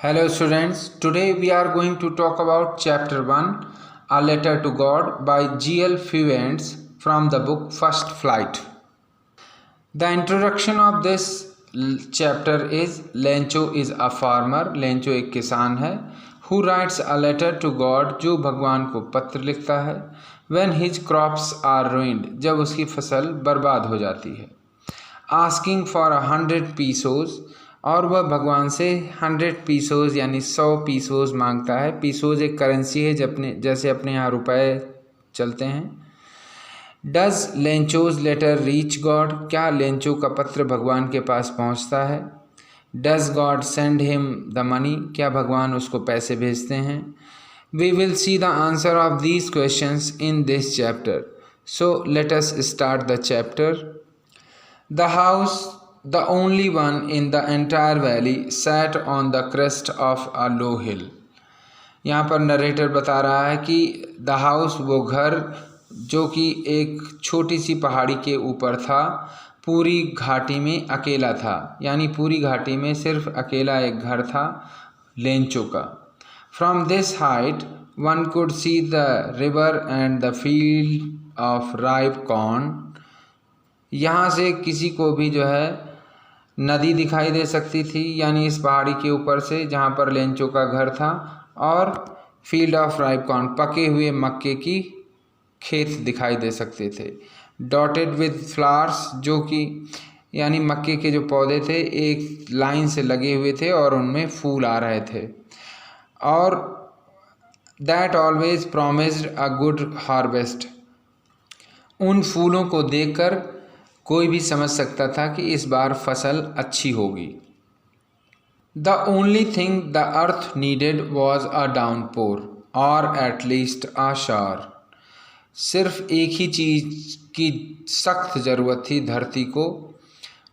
Hello students, today we are going to talk about chapter 1, A Letter to God by G.L. Fewents from the book First Flight. The introduction of this chapter is Lencho is a farmer, Lencho एक किसान है, who writes a letter to God जो भगवान को पत्र लिखता है, when his crops are ruined जब उसकी फसल बर्बाद हो जाती है, asking for 100 pesos और वह भगवान से 100 पीसोज यानी 100 पीसोज मांगता है। पीसोज एक करेंसी है जैसे अपने यहाँ रुपए चलते हैं। Does Lencho's letter reach God, क्या लेंचो का पत्र भगवान के पास पहुँचता है। Does God send him the money, क्या भगवान उसको पैसे भेजते हैं। We will see the answer of these questions in this chapter, so let us start the chapter. The house, the only one in the entire valley, sat on the crest of a low hill। यहाँ पर narrator बता रहा है कि the house वो घर जो कि एक छोटी सी पहाड़ी के ऊपर था, पूरी घाटी में अकेला था, यानी पूरी घाटी में सिर्फ अकेला एक घर था लेंचो का। From this height one could see the river and the field of ripe corn, यहाँ से किसी को भी जो है नदी दिखाई दे सकती थी, यानी इस पहाड़ी के ऊपर से जहाँ पर लेंचो का घर था, और फील्ड ऑफ राइप कॉर्न पके हुए मक्के की खेत दिखाई दे सकते थे। डॉटेड विद फ्लावर्स, जो कि यानी मक्के के जो पौधे थे एक लाइन से लगे हुए थे और उनमें फूल आ रहे थे, और that always promised a good harvest, उन फूलों को देखकर कोई भी समझ सकता था कि इस बार फसल अच्छी होगी। The only thing the earth needed was a downpour और एट लीस्ट अ शावर, सिर्फ एक ही चीज़ की सख्त ज़रूरत थी धरती को,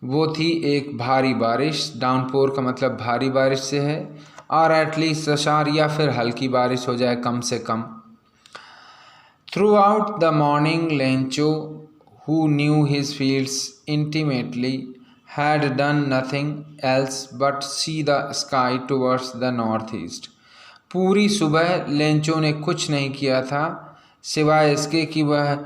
वो थी एक भारी बारिश। डाउनपोर का मतलब भारी बारिश से है, और एट लीस्ट अ शावर या फिर हल्की बारिश हो जाए कम से कम। Throughout the morning Lencho, who knew his fields intimately, had done nothing else but see the sky towards the northeast। पूरी सुबह लेंचो ने कुछ नहीं किया था सिवाय इसके कि वह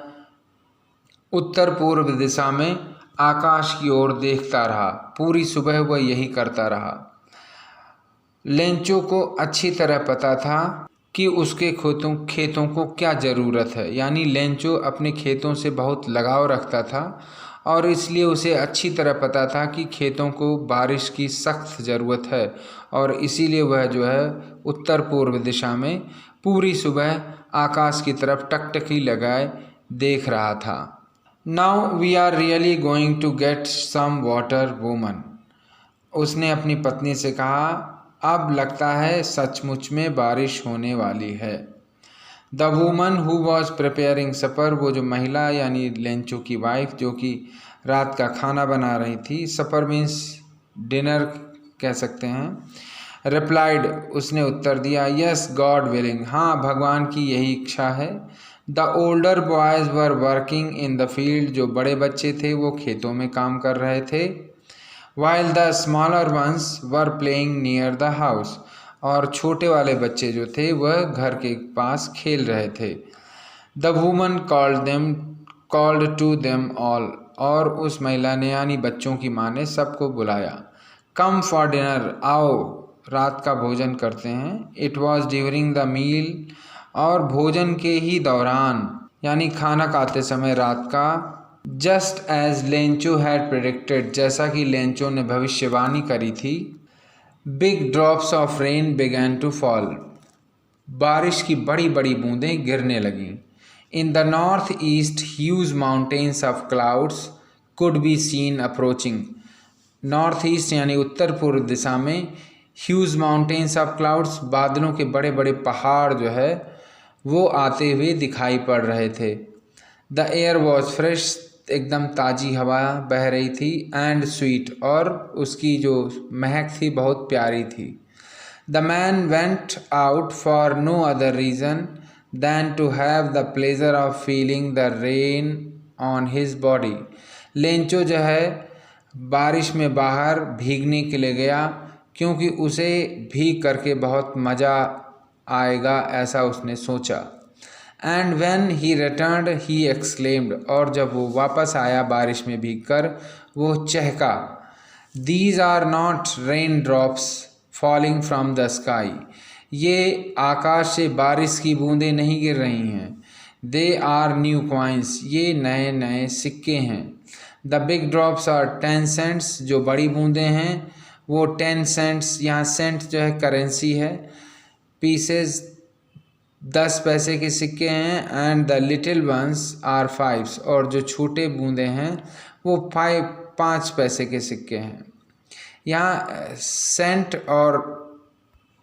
उत्तर पूर्व दिशा में आकाश की ओर देखता रहा। पूरी सुबह वह यही करता रहा। लेंचो को अच्छी तरह पता था कि उसके खेतों को क्या ज़रूरत है, यानी लेंचो अपने खेतों से बहुत लगाव रखता था और इसलिए उसे अच्छी तरह पता था कि खेतों को बारिश की सख्त ज़रूरत है, और इसीलिए वह जो है उत्तर पूर्व दिशा में पूरी सुबह आकाश की तरफ टकटकी लगाए देख रहा था। Now we are really going to get some water woman, उसने अपनी पत्नी से कहा, अब लगता है सचमुच में बारिश होने वाली है। The woman who was preparing supper, वो जो महिला यानी लेंचो की वाइफ जो कि रात का खाना बना रही थी, सपर मीन्स डिनर कह सकते हैं। रिप्लाइड, उसने उत्तर दिया, यस गॉड विलिंग, हाँ भगवान की यही इच्छा है। The older boys were working in the field, जो बड़े बच्चे थे वो खेतों में काम कर रहे थे। while the smaller ones were playing near the house, और छोटे वाले बच्चे जो थे वह घर के पास खेल रहे थे। The woman called to them all, और उस महिला ने यानी बच्चों की माँ ने सबको बुलाया। Come for dinner, आओ रात का भोजन करते हैं। It was during the meal, और भोजन के ही दौरान यानी खाना खाते समय रात का। Just as Lencho had predicted, जैसा कि लेंचो ने भविष्यवाणी करी थी, big drops of rain began to fall, बारिश की बड़ी बड़ी बूंदें गिरने लगीं। In the north east huge mountains of clouds could be seen approaching, north east यानी उत्तर पूर्व दिशा में ह्यूज माउंटेन्स ऑफ क्लाउड्स, बादलों के बड़े बड़े पहाड़ जो है वो आते हुए दिखाई पड़ रहे थे। द एयर वॉज फ्रेश, एकदम ताज़ी हवा बह रही थी, एंड स्वीट, और उसकी जो महक थी बहुत प्यारी थी। The man went out for no other reason than to have the pleasure of feeling the rain on his body, Lencho जो है बारिश में बाहर भीगने के लिए गया, क्योंकि उसे भीग करके बहुत मज़ा आएगा ऐसा उसने सोचा। And when he returned he exclaimed, और जब वो वापस आया बारिश में भीगकर, वो चहका, these are not raindrops falling from the sky, ये आकाश से बारिश की बूंदें नहीं गिर रही हैं। दे आर न्यू कॉइन्स, ये नए नए सिक्के हैं। The big drops are 10 cents, जो बड़ी बूंदें हैं वो 10 सेंट्स, यहाँ सेंट जो है करेंसी है, पीसेस 10 पैसे के सिक्के हैं। And the little ones are 5, और जो छोटे बूंदें हैं वो 5 पैसे के सिक्के हैं। यहाँ सेंट और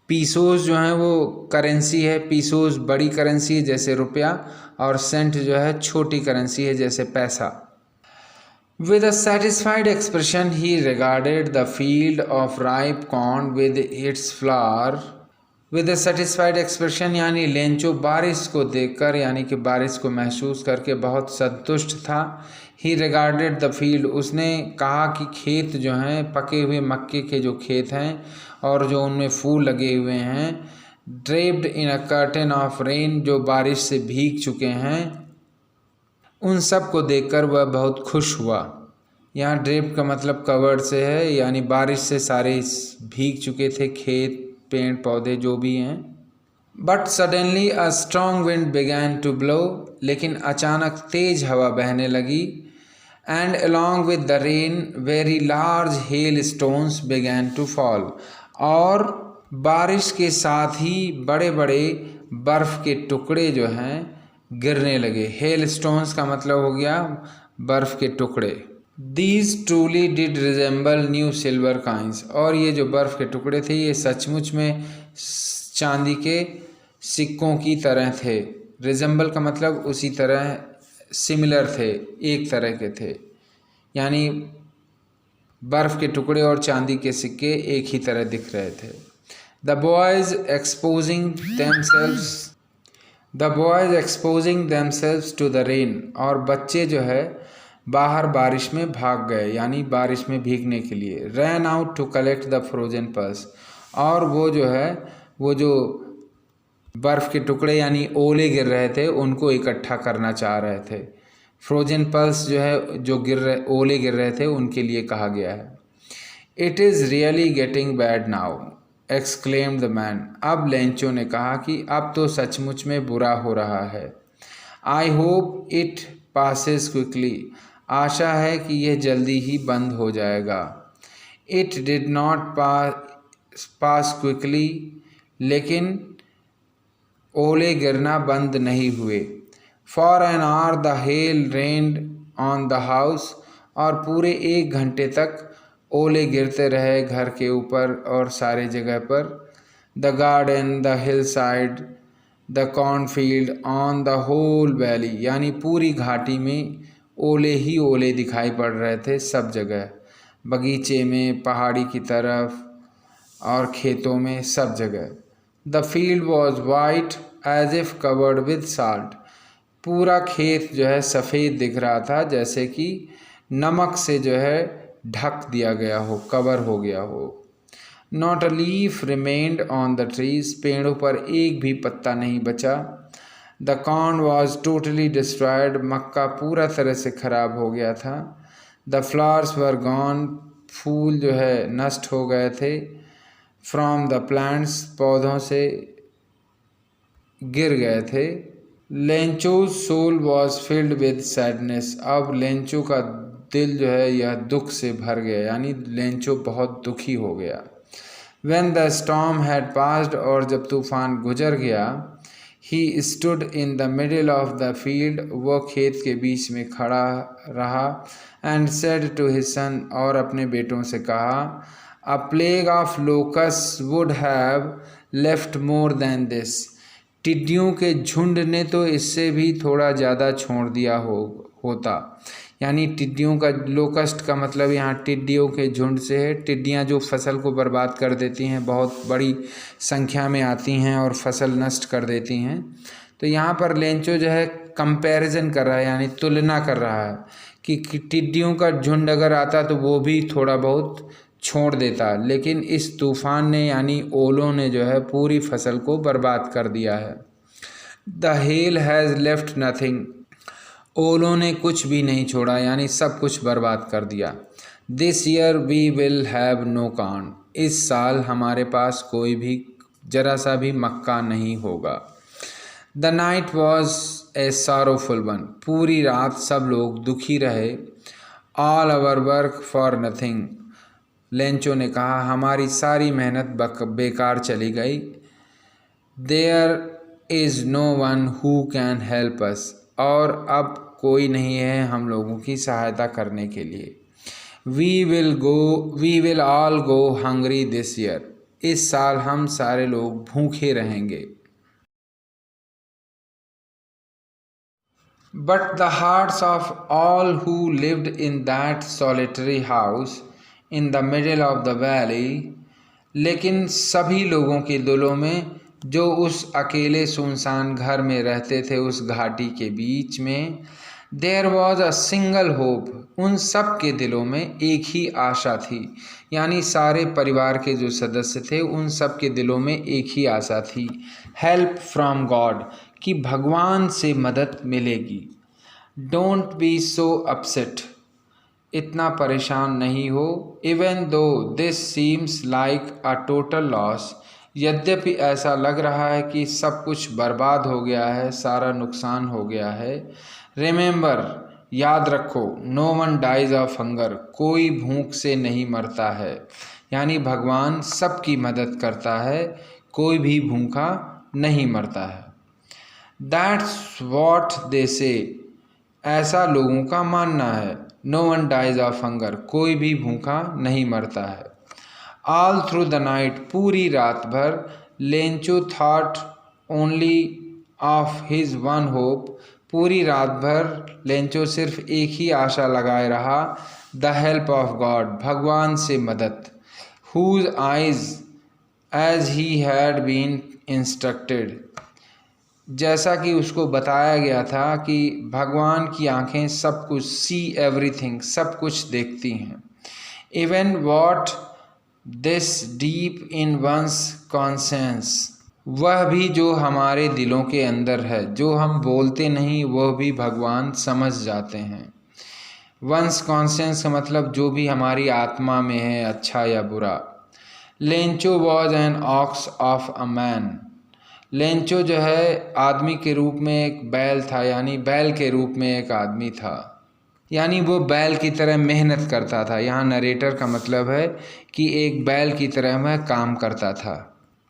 पीसोस जो हैं वो करेंसी है। पीसोस बड़ी करेंसी है जैसे रुपया, और सेंट जो है छोटी करेंसी है जैसे पैसा। With a satisfied expression he regarded the field of ripe corn with its flower. With a satisfied expression यानी लेंचो बारिश को देखकर यानी कि बारिश को महसूस करके बहुत संतुष्ट था। He regarded the field, उसने कहा कि खेत जो हैं, पके हुए मक्के के जो खेत हैं और जो उनमें फूल लगे हुए हैं, draped in a curtain of rain, जो बारिश से भीग चुके हैं, उन सब को देखकर वह बहुत खुश हुआ। यहाँ ड्रेप का मतलब कवर्ड से है, यानी बारिश से सारे भीग चुके थे खेत, पेड़ पौधे जो भी हैं। But suddenly a strong wind began to blow, लेकिन अचानक तेज हवा बहने लगी। And along with the rain very large hail stones began to fall, और बारिश के साथ ही बड़े बड़े बर्फ़ के टुकड़े जो हैं गिरने लगे। हेल स्टोन्स का मतलब हो गया बर्फ़ के टुकड़े। These truly did resemble new silver coins, और ये जो बर्फ़ के टुकड़े थे ये सचमुच में चांदी के सिक्कों की तरह थे। रिजेंबल का मतलब उसी तरह, सिमिलर थे, एक तरह के थे, यानी बर्फ़ के टुकड़े और चांदी के सिक्के एक ही तरह दिख रहे थे। The boys exposing themselves to the rain, और बच्चे जो है बाहर बारिश में भाग गए, यानी बारिश में भीगने के लिए। Ran out to collect the frozen pearls, और वो जो है वो जो बर्फ़ के टुकड़े यानी ओले गिर रहे थे उनको इकट्ठा करना चाह रहे थे। फ्रोजन पल्स जो है जो ओले गिर रहे थे उनके लिए कहा गया है। It is really getting bad now exclaimed the man, अब लेंचो ने कहा कि अब तो सचमुच में बुरा हो रहा है। I hope it passes quickly, आशा है कि यह जल्दी ही बंद हो जाएगा। It did not pass quickly, लेकिन ओले गिरना बंद नहीं हुए। For an hour the hail rained on the house, और पूरे 1 घंटे तक ओले गिरते रहे घर के ऊपर और सारे जगह पर। The garden, the hill side, the cornfield, on the whole valley, यानी पूरी घाटी में ओले ही ओले दिखाई पड़ रहे थे सब जगह, बगीचे में, पहाड़ी की तरफ और खेतों में, सब जगह। The field was white as if covered with salt, पूरा खेत जो है सफ़ेद दिख रहा था जैसे कि नमक से जो है ढक दिया गया हो, कवर हो गया हो। Not a leaf remained on the trees, पेड़ों पर एक भी पत्ता नहीं बचा। The corn was totally destroyed, मक्का पूरा तरह से ख़राब हो गया था। द फ्लावर्स वर गॉन, फूल जो है नष्ट हो गए थे। फ्रॉम द प्लांट्स, पौधों से गिर गए थे। Lencho's soul was filled with sadness, अब लेंचो का दिल जो है यह दुख से भर गया, यानी लेंचो बहुत दुखी हो गया। When the storm had passed, और जब तूफान गुजर गया, he stood in the middle of the field, वो खेत के बीच में खड़ा रहा। and said to his son, और अपने बेटों से कहा, a plague of locusts would have left more than this, टिड्डियों के झुंड ने तो इससे भी थोड़ा ज़्यादा छोड़ दिया होता। यानी टिड्डियों का, लोकस्ट का मतलब यहाँ टिड्डियों के झुंड से है। टिड्डियाँ जो फसल को बर्बाद कर देती हैं, बहुत बड़ी संख्या में आती हैं और फसल नष्ट कर देती हैं। तो यहाँ पर लेंचो जो है कंपैरिजन कर रहा है, यानी तुलना कर रहा है कि टिड्डियों का झुंड अगर आता तो वो भी थोड़ा बहुत छोड़ देता, लेकिन इस तूफान ने यानी ओलों ने जो है पूरी फसल को बर्बाद कर दिया है। The hell has left nothing, ओलों ने कुछ भी नहीं छोड़ा यानी सब कुछ बर्बाद कर दिया। This year we will have no corn, इस साल हमारे पास कोई भी जरा सा भी मक्का नहीं होगा। The night was a sorrowful one, पूरी रात सब लोग दुखी रहे। All our work for nothing, Lencho ने कहा हमारी सारी मेहनत बेकार चली गई। There is no one who can help us, और अब कोई नहीं है हम लोगों की सहायता करने के लिए। We will all go hungry this year, इस साल हम सारे लोग भूखे रहेंगे। But the hearts of all who lived in that solitary house in the middle of the valley, लेकिन सभी लोगों के दिलों में जो उस अकेले सुनसान घर में रहते थे उस घाटी के बीच में, there was a single hope, उन सब के दिलों में एक ही आशा थी। यानी सारे परिवार के जो सदस्य थे उन सब के दिलों में एक ही आशा थी, हेल्प फ्रॉम गॉड, कि भगवान से मदद मिलेगी। डोंट बी सो अपसेट, इतना परेशान नहीं हो। Even though this seems like a total loss, यद्यपि ऐसा लग रहा है कि सब कुछ बर्बाद हो गया है, सारा नुकसान हो गया है। रिमेंबर, याद रखो, no one dies of hunger, कोई भूख से नहीं मरता है। यानी भगवान सबकी मदद करता है, कोई भी भूखा नहीं मरता है। दैट्स वॉट दे से, ऐसा लोगों का मानना है। No one dies of hunger, कोई भी भूखा नहीं मरता है। ऑल थ्रू द नाइट, पूरी रात भर, Lencho thought only of his one hope, पूरी रात भर लेंचो सिर्फ एक ही आशा लगाए रहा, द हेल्प ऑफ गॉड, भगवान से मदद। Whose eyes as he had been instructed, जैसा कि उसको बताया गया था कि भगवान की आंखें सब कुछ, सी एवरीथिंग, सब कुछ देखती हैं। Even what this deep in one's conscience, वह भी जो हमारे दिलों के अंदर है, जो हम बोलते नहीं वह भी भगवान समझ जाते हैं। वंस कॉन्सेंस का मतलब जो भी हमारी आत्मा में है, अच्छा या बुरा। Lencho was an ox of a man, Lencho जो है आदमी के रूप में एक बैल था, यानी बैल के रूप में एक आदमी था, यानी वो बैल की तरह मेहनत करता था। यहाँ नरेटर का मतलब है कि एक बैल की तरह वह काम करता था।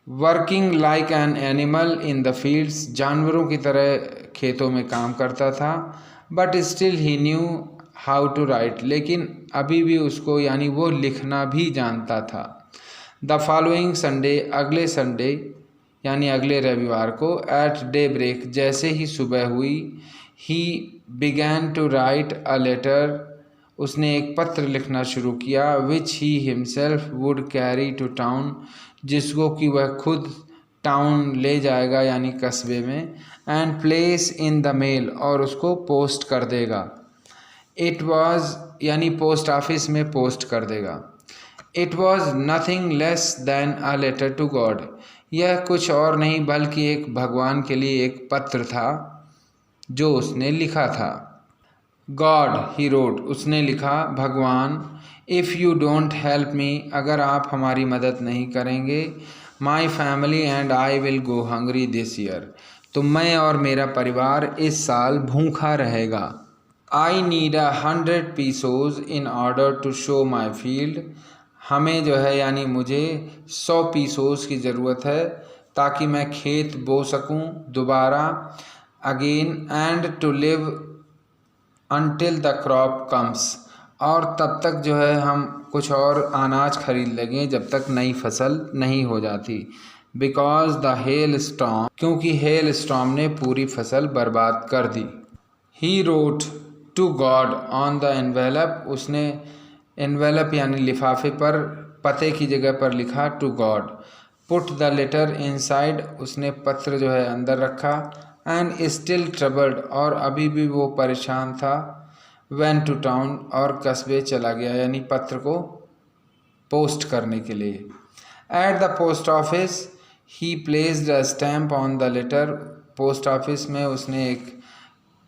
Working like an animal in the fields, जानवरों की तरह खेतों में काम करता था। But still he knew how to write, लेकिन अभी भी उसको यानी वो लिखना भी जानता था। द फॉलोइंग संडे, अगले संडे यानी अगले रविवार को, एट डे ब्रेक, जैसे ही सुबह हुई, he began to write a letter, उसने एक पत्र लिखना शुरू किया, which he himself would carry to town, जिसको कि वह खुद टाउन ले जाएगा यानी कस्बे में, and place in the mail, और उसको पोस्ट कर देगा। इट वॉज यानी पोस्ट ऑफिस में पोस्ट कर देगा। It was nothing less than a letter to God, यह कुछ और नहीं बल्कि एक भगवान के लिए एक पत्र था जो उसने लिखा था। गॉड ही रोट, उसने लिखा, भगवान, if you don't help me, अगर आप हमारी मदद नहीं करेंगे, my family and I will go hungry this year, तो मैं और मेरा परिवार इस साल भूखा रहेगा। I need 100 pesos in order to show my field, हमें जो है यानी मुझे 100 पीसोज की ज़रूरत है ताकि मैं खेत बो सकूं दोबारा, again, and to live until the crop comes, और तब तक जो है हम कुछ और अनाज खरीद लेंगे जब तक नई फसल नहीं हो जाती। बिकॉज द हेल स्टॉर्म, क्योंकि हेल स्टॉर्म ने पूरी फसल बर्बाद कर दी। He wrote to God on the envelope, उसने एनवेलप यानी लिफाफे पर पते की जगह पर लिखा to God. Put the letter inside, उसने पत्र जो है अंदर रखा। एंड स्टिल ट्रबल्ड, और अभी भी वो परेशान था। वेन टू टाउन, और कस्बे चला गया, यानी पत्र को पोस्ट करने के लिए। At the post office he placed a stamp on the letter. Post office में उसने एक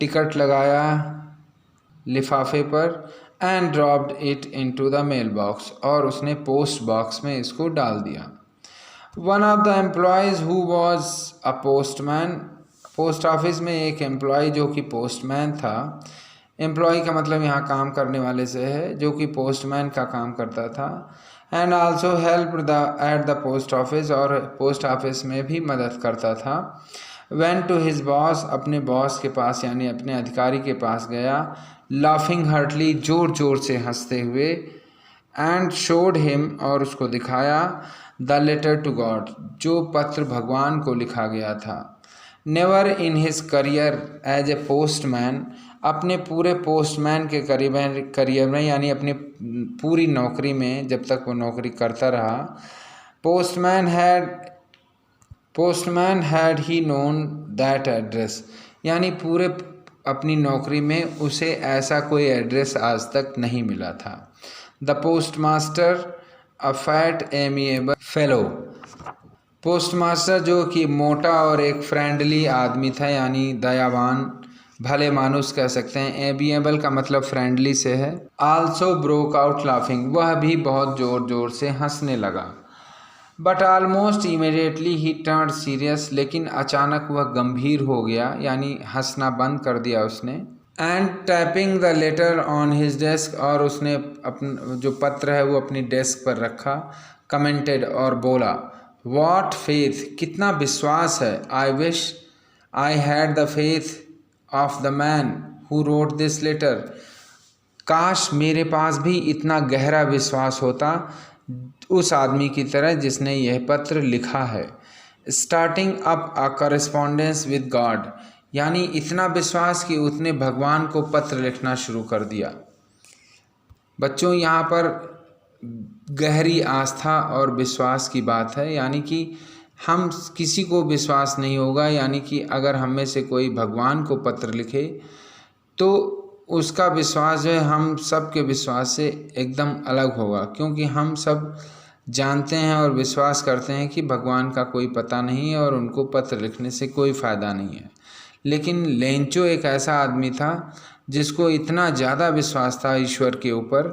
टिकट लगाया लिफाफे पर। And dropped it into the mail box, और उसने पोस्ट बॉक्स में इसको डाल दिया। One of the employees who was a postman. Post office में एक एम्प्लॉय जो कि पोस्टमैन था। एम्प्लॉय का मतलब यहाँ काम करने वाले से है, जो कि पोस्टमैन का काम करता था। And also help the eight the post office, और पोस्ट ऑफिस में भी मदद करता था। वेन टू हिज बॉस, अपने बॉस के पास यानी अपने अधिकारी के पास गया। लाफिंग हार्टली, जोर जोर से हंसते हुए। एंड शोड हिम, और उसको दिखाया द लेटर टू गॉड, जो पत्र भगवान को लिखा गया था। Never in his career as a postman, अपने पूरे पोस्टमैन के करियर में यानी अपनी पूरी नौकरी में, जब तक वो नौकरी करता रहा, postman had he known that address, यानी पूरे अपनी नौकरी में उसे ऐसा कोई एड्रेस आज तक नहीं मिला था। The post master a fat amiable fellow, postmaster जो कि मोटा और एक फ्रेंडली आदमी था, यानी दयावान भले मानुस कह सकते हैं। एमिएबल का मतलब फ्रेंडली से है। आल्सो ब्रोक आउट लाफिंग, वह भी बहुत ज़ोर ज़ोर से हंसने लगा। But almost immediately he turn serious, लेकिन अचानक वह गंभीर हो गया, यानी हंसना बंद कर दिया उसने। And tapping the later on his desk, और उसने अपना जो पत्र है वो अपनी डेस्क पर रखा। कमेंटेड, और बोला, व्हाट फेथ, कितना विश्वास है। I wish I had the faith of the man who wrote this letter, काश मेरे पास भी इतना गहरा विश्वास होता उस आदमी की तरह जिसने यह पत्र लिखा है। Starting up a correspondence with God, यानी इतना विश्वास कि उसने भगवान को पत्र लिखना शुरू कर दिया। बच्चों, यहाँ पर गहरी आस्था और विश्वास की बात है, यानी कि हम किसी को विश्वास नहीं होगा, यानी कि अगर हम में से कोई भगवान को पत्र लिखे तो उसका विश्वास जो है हम सब के विश्वास से एकदम अलग होगा, क्योंकि हम सब जानते हैं और विश्वास करते हैं कि भगवान का कोई पता नहीं है और उनको पत्र लिखने से कोई फ़ायदा नहीं है। लेकिन लेंचो एक ऐसा आदमी था जिसको इतना ज़्यादा विश्वास था ईश्वर के ऊपर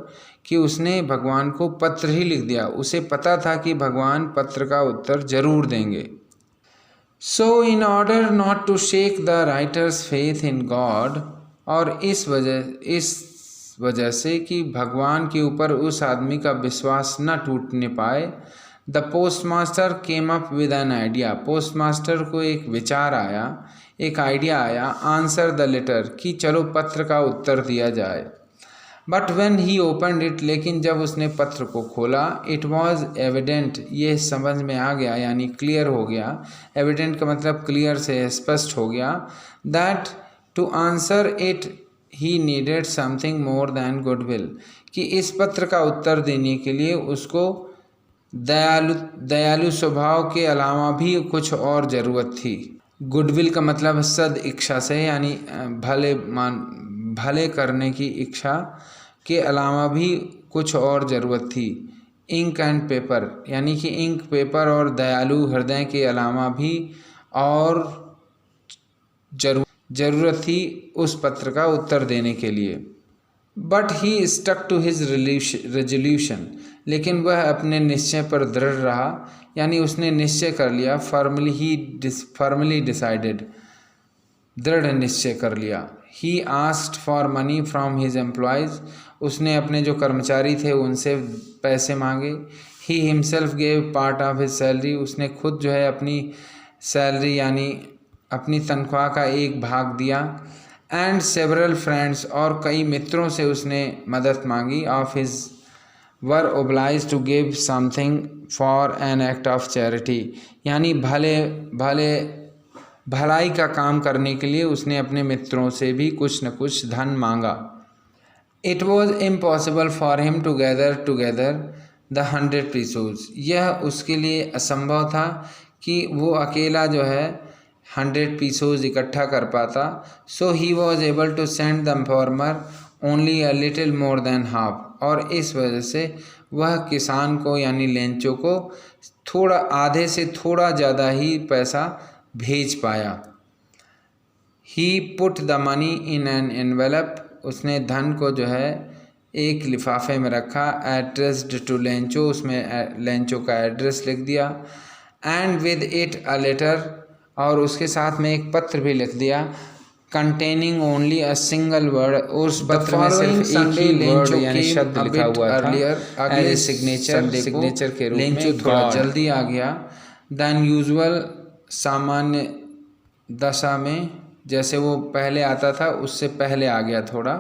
कि उसने भगवान को पत्र ही लिख दिया। उसे पता था कि भगवान पत्र का उत्तर जरूर देंगे। So in order not to shake the writer's faith in God, और इस वजह से कि भगवान के ऊपर उस आदमी का विश्वास न टूटने पाए, the postmaster came up with an idea, postmaster को एक विचार आया, एक आइडिया आया, आंसर द लेटर, कि चलो पत्र का उत्तर दिया जाए। But when he opened it, लेकिन जब उसने पत्र को खोला, इट वॉज एविडेंट, ये समझ में आ गया यानी क्लियर हो गया। एविडेंट का मतलब क्लियर से स्पष्ट हो गया। That to answer it he needed something more than goodwill, कि इस पत्र का उत्तर देने के लिए उसको दयालु स्वभाव के अलावा भी कुछ और ज़रूरत थी। गुडविल का मतलब सद इच्छा से, यानी भले करने की इच्छा के अलावा भी कुछ और ज़रूरत थी। इंक एंड पेपर, यानी कि इंक, पेपर और दयालु हृदय के अलावा भी और ज़रूरत थी उस पत्र का उत्तर देने के लिए। But he stuck to his resolution, लेकिन वह अपने निश्चय पर दृढ़ रहा, यानी उसने निश्चय कर लिया। फर्मली डिसाइडेड, दृढ़ निश्चय कर लिया। He asked for money from his employees, उसने अपने जो कर्मचारी थे उनसे पैसे मांगे। He himself gave part of his salary, उसने खुद जो है अपनी सैलरी यानी अपनी तनख्वाह का एक भाग दिया। एंड सेवरल फ्रेंड्स, और कई मित्रों से उसने मदद मांगी। Of his were oblige to give something for an act of charity, यानी भलाई का काम करने के लिए उसने अपने मित्रों से भी कुछ न कुछ धन मांगा। It was impossible for him to gather the 100 pesos, यह उसके लिए असंभव था कि वो अकेला जो है 100 pesos इकट्ठा कर पाता। So he was able to send the farmer, only a little more than half, और इस वजह से वह किसान को यानी लेंचो को थोड़ा आधे से थोड़ा ज़्यादा ही पैसा भेज पाया। He put the money in an envelope, उसने धन को जो है एक लिफाफे में रखा। एड्रेस्ड टू लेंचो, उसमें लेंचो का एड्रेस लिख दिया। And with it a letter, और उसके साथ में एक पत्र भी लिख दिया। Containing only a single word, उस पत्र में सिर्फ एक ही वर्ड यानी शब्द लिखा हुआ था एज ए सिग्नेचर के रूप में। लेंचो थोड़ा जल्दी आ गया देन यूजुअल, सामान्य दशा में जैसे वो पहले आता था उससे पहले आ गया थोड़ा।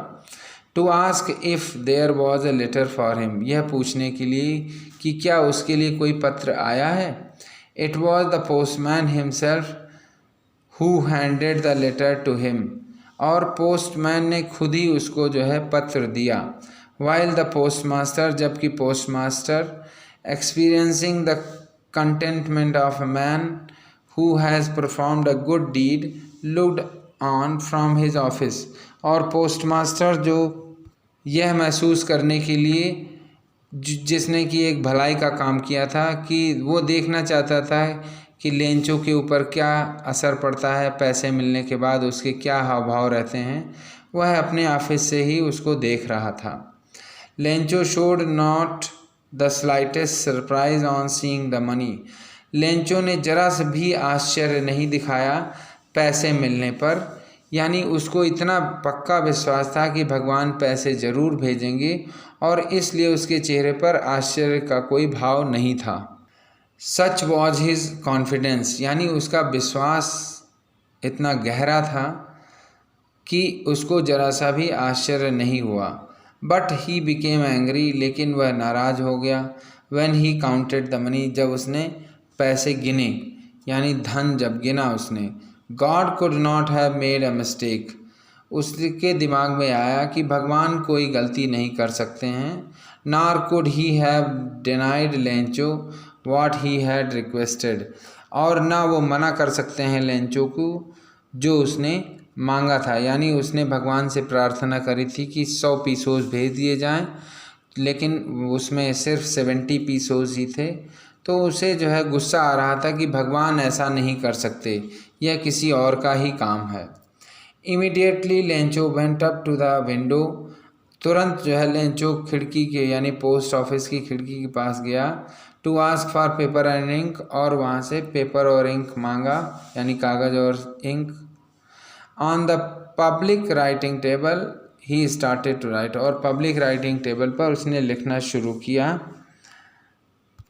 To ask if there was a letter for him, यह पूछने के लिए कि क्या उसके लिए कोई पत्र आया है। It was the postman himself who handed the letter to him, और पोस्टमैन ने खुद ही उसको जो है पत्र दिया। वाइल द पोस्टमास्टर, जबकि postmaster experiencing the contentment of a man who has performed a good deed looked on from his office, और पोस्टमास्टर जो यह महसूस करने के लिए जिसने कि एक भलाई का काम किया था कि वो देखना चाहता था कि लेंचो के ऊपर क्या असर पड़ता है, पैसे मिलने के बाद उसके क्या हाव भाव रहते हैं, वह अपने ऑफिस से ही उसको देख रहा था। Lencho showed not the slightest surprise on seeing the money, Lencho ने जरा से भी आश्चर्य नहीं दिखाया पैसे मिलने पर, यानी उसको इतना पक्का विश्वास था कि भगवान पैसे ज़रूर भेजेंगे, और इसलिए उसके चेहरे पर आश्चर्य का कोई भाव नहीं था। सच वॉज हिज कॉन्फिडेंस, यानी उसका विश्वास इतना गहरा था कि उसको जरा सा भी आश्चर्य नहीं हुआ। बट ही बिकेम एंग्री, लेकिन वह नाराज़ हो गया। When he counted the money, जब उसने पैसे गिने यानी धन जब गिना उसने। God could not have made a mistake, उसके दिमाग में आया कि भगवान कोई गलती नहीं कर सकते हैं। नार could he have denied Lencho what he had requested, और ना वो मना कर सकते हैं लेंचो को जो उसने मांगा था, यानी उसने भगवान से प्रार्थना करी थी कि 100 पीसोस भेज दिए जाएं, लेकिन उसमें सिर्फ 70 पीसोस ही थे। तो उसे जो है गुस्सा आ रहा था कि भगवान ऐसा नहीं कर सकते, यह किसी और का ही काम है। Immediately Lencho went up to the window, तुरंत जो है लेंचो खिड़की के यानी पोस्ट ऑफिस की खिड़की के पास गया। To ask for paper and ink, और वहाँ से पेपर और इंक मांगा यानी कागज़ और ink. On the public writing table he started to write, और पब्लिक राइटिंग टेबल पर उसने लिखना शुरू किया।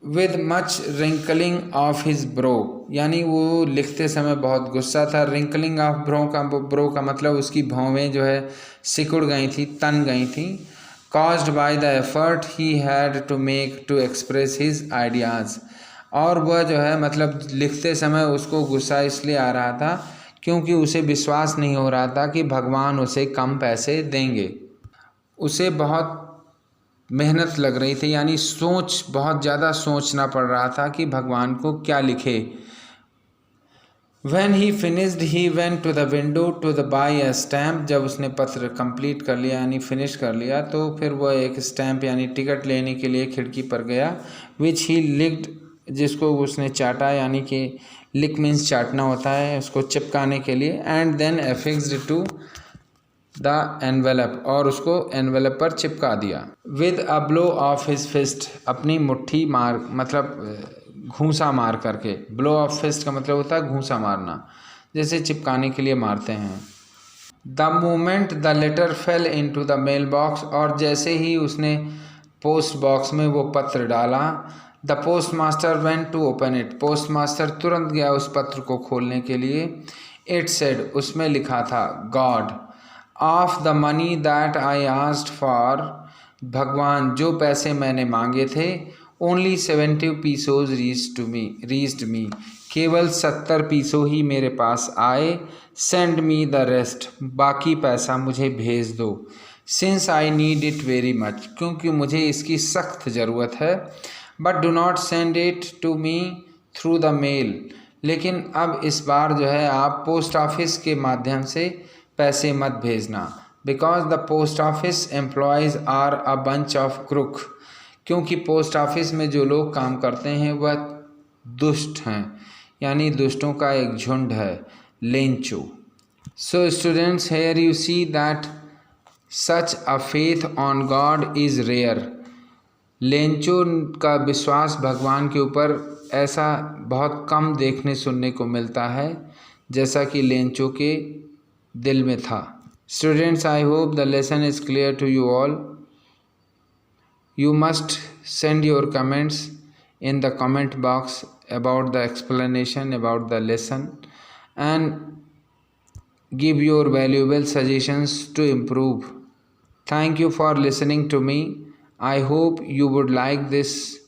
With much wrinkling of his brow, यानी वो लिखते समय बहुत गुस्सा था। रिंकलिंग ऑफ ब्रो का मतलब उसकी भौवें जो है सिकुड़ गई थी, तन गई थी। Caused by the effort he had to make to express his ideas, और वह जो है मतलब लिखते समय उसको गुस्सा इसलिए आ रहा था क्योंकि उसे विश्वास नहीं हो रहा था कि भगवान उसे कम पैसे देंगे। उसे बहुत मेहनत लग रही थी, यानी बहुत ज़्यादा सोचना पड़ रहा था कि भगवान को क्या लिखे। When he finished he went to the window to the buy a stamp, जब उसने पत्र कंप्लीट कर लिया यानी फिनिश कर लिया तो फिर वह एक स्टैम्प यानी टिकट लेने के लिए खिड़की पर गया। Which he licked, जिसको उसने चाटा, यानी कि लिक मीन्स चाटना होता है, उसको चिपकाने के लिए। And then affixed to the envelope, और उसको एनवेलप पर चिपका दिया। With a blow of his fist, अपनी मुट्ठी मार मतलब घूंसा मार करके। ब्लो ऑफ फिस्ट का मतलब होता है घूंसा मारना, जैसे चिपकाने के लिए मारते हैं। The moment the letter fell into the mail box, और जैसे ही उसने पोस्ट बॉक्स में वो पत्र डाला, the postmaster went to open it, postmaster तुरंत गया उस पत्र को खोलने के लिए। इट सेड, उसमें लिखा था, God of the money that I asked for, भगवान जो पैसे मैंने मांगे थे, ओनली 70 पीसोज रीच्ड मी, केवल 70 पीसो ही मेरे पास आए। सेंड मी द रेस्ट, बाकी पैसा मुझे भेज दो। Since I need it very much, क्योंकि मुझे इसकी सख्त ज़रूरत है। But do not send it to me through the mail, लेकिन अब इस बार जो है आप पोस्ट ऑफिस के माध्यम से पैसे मत भेजना। Because the post office employees are a bunch of crook. क्योंकि पोस्ट ऑफिस में जो लोग काम करते हैं वह दुष्ट हैं, यानी दुष्टों का एक झुंड है, Lencho. So students, here you see that such a faith on God is rare. Lencho का विश्वास भगवान के ऊपर ऐसा बहुत कम देखने सुनने को मिलता है जैसा कि लेंचो के दिल में था. Students, I hope the lesson is clear to you all. You must send your comments in the comment box about the explanation about the lesson and give your valuable suggestions to improve. Thank you for listening to me. I hope you would like this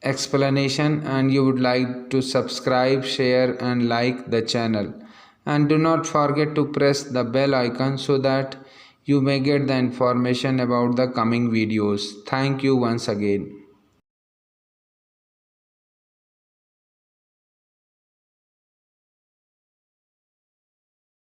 explanation and you would like to subscribe, share and like the channel. And do not forget to press the bell icon so that you may get the information about the coming videos. Thank you once again.